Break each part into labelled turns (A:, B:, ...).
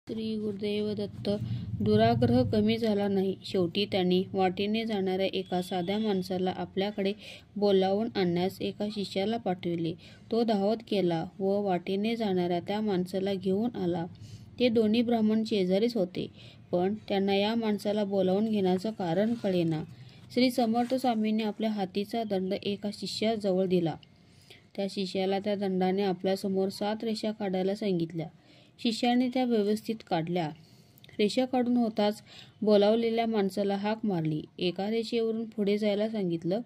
A: श्री गुरुदेव दत्त. दुराग्रह कमी झाला नाही. शेवटी त्यांनी वाटेने जाणाऱ्या एका साध्या माणसाला आपल्याकडे बोलावून आणण्यास एका शिष्याला पाठविले. तो धावत गेला व वाटेने जाणाऱ्या त्या माणसाला घेऊन आला. ते दोन्ही ब्राह्मण शेजारीच होते, पण त्यांना या माणसाला बोलावून घेण्याचं कारण कळेना. श्री समर्थ स्वामींनी आपल्या हातीचा दंड एका शिष्याजवळ दिला. त्या शिष्याला त्या दंडाने आपल्यासमोर 7 रेषा काढायला सांगितल्या. शिष्याने त्या व्यवस्थित काढल्या. रेषा काढून होताच बोलावलेल्या माणसाला हाक मारली. एका रेषेवरून पुढे जायला सांगितलं.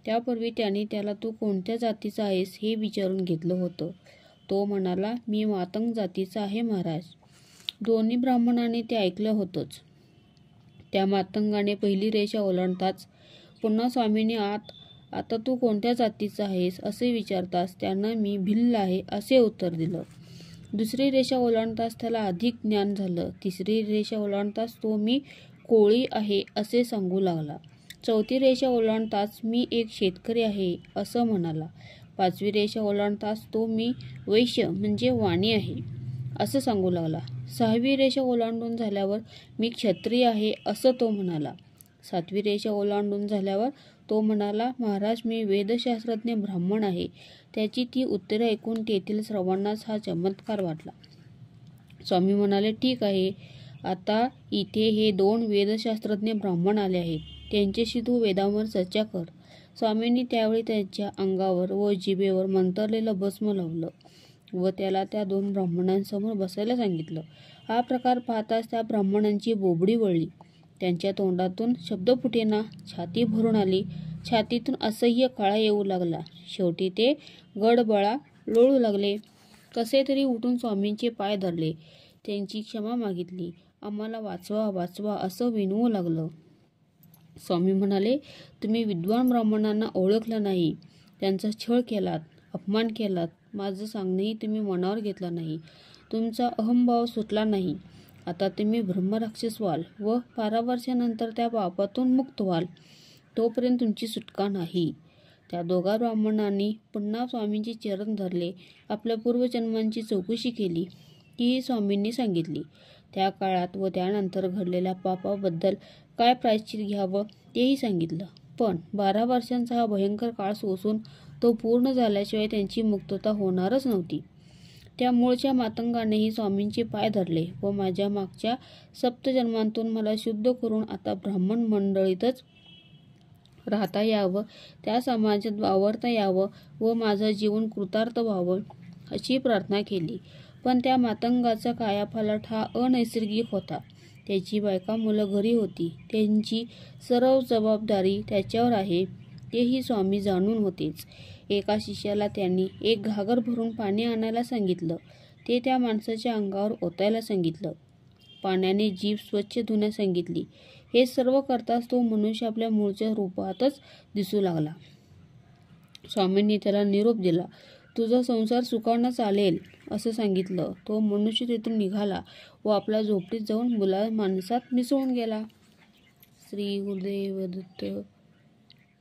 A: त्यापूर्वी त्यांनी त्याला तू कोणत्या जातीचा आहेस हे विचारून घेतलं होतं. तो म्हणाला, मी मातंग जातीचा आहे महाराज. दोन्ही ब्राह्मणांनी ते ऐकलं होतंच. त्या मातंगाने पहिली रेषा ओलांडताच पुन्हा स्वामींनी आता तू कोणत्या जातीचा आहेस असे विचारताच त्यानं मी भिल्ल आहे असे उत्तर दिलं. दुसरी रेषा ओलांडताच त्याला अधिक ज्ञान झालं. तिसरी रेषा ओलांडताच तो मी कोळी आहे असे सांगू लागला. चौथी रेषा ओलांडताच मी एक शेतकरी आहे असं म्हणाला. 5वी रेषा ओलांडताच तो मी वैश्य म्हणजे वाणी आहे असं सांगू लागला. 6वी रेषा ओलांडून झाल्यावर मी क्षत्रिय आहे असं तो म्हणाला. 7वी रेषा ओलांडून झाल्यावर तो म्हणाला, महाराज मी वेदशास्त्रज्ञ ब्राह्मण आहे. त्याची ती उत्तरे ऐकून तेथील सर्वांनाच हा चमत्कार वाटला. स्वामी म्हणाले, ठीक आहे, आता इथे हे 2 वेदशास्त्रज्ञ ब्राह्मण आले आहेत. त्यांच्याशी तू वेदांवर चर्चा कर. स्वामींनी त्यावेळी त्यांच्या अंगावर व जिभेवर मंतरलेलं भस्म लावलं व त्याला त्या 2 ब्राह्मणांसमोर बसायला सांगितलं. हा प्रकार पाहताच त्या ब्राह्मणांची बोबडी वळली. त्यांच्या तोंडातून शब्द फुटेना. छाती भरून आली. छातीतून असह्य कळा येऊ लागला. शेवटी ते गडबडा लोळू लागले. कसे तरी उठून स्वामींचे पाय धरले. त्यांची क्षमा मागितली. आम्हाला वाचवा वाचवा असं विनवू लागलं. स्वामी म्हणाले, तुम्ही विद्वान ब्राह्मणांना ओळखलं नाही. त्यांचा छळ केलात, अपमान केलात. माझं सांगणंही तुम्ही मनावर घेतलं नाही. तुमचा अहंभाव सुटला नाही. आता तुम्ही ब्रह्मराक्षस व्हाल व 12 वर्षानंतर त्या पापातून मुक्त व्हाल. तोपर्यंत तुमची सुटका नाही. त्या 2 ब्राह्मणांनी पुन्हा स्वामींचे चरण धरले. आपल्या पूर्वजन्मांची चौकशी केली. तीही स्वामींनी सांगितली. त्या काळात व त्यानंतर घडलेल्या पापाबद्दल काय प्रायश्चित घ्यावं तेही सांगितलं. पण 12 वर्षांचा हा भयंकर काळ सोसून तो पूर्ण झाल्याशिवाय त्यांची मुक्तता होणारच नव्हती. त्या मूळच्या मातंगानेही स्वामींचे पाय धरले व माझ्या मागच्या 7 जन्मांतून मला शुद्ध करून आता ब्राह्मण मंडळीतच राहता यावं, त्या समाजात वावरता यावं व माझं जीवन कृतार्थ व्हावं अशी प्रार्थना केली. पण त्या मातंगाचा कायापालट हा अनैसर्गिक होता. त्याची बायका मुलं घरी होती. त्यांची सर्व जबाबदारी त्याच्यावर आहे तेही स्वामी जाणून होतेच. एका शिष्याला त्यांनी एक घागर भरून पाणी आणायला सांगितलं. ते त्या माणसाच्या अंगावर ओतायला सांगितलं. पाण्याने जीभ स्वच्छ धुण्यास सांगितली. हे सर्व करताच तो मनुष्य आपल्या मूळच्या रूपातच दिसू लागला. स्वामींनी त्याला निरोप दिला. तुझा संसार सुखानं चालेल असं सांगितलं. तो मनुष्य तेथून निघाला व आपल्या झोपडीत जाऊन मुला माणसात मिसळून गेला. श्री गुरुदेव दत्त.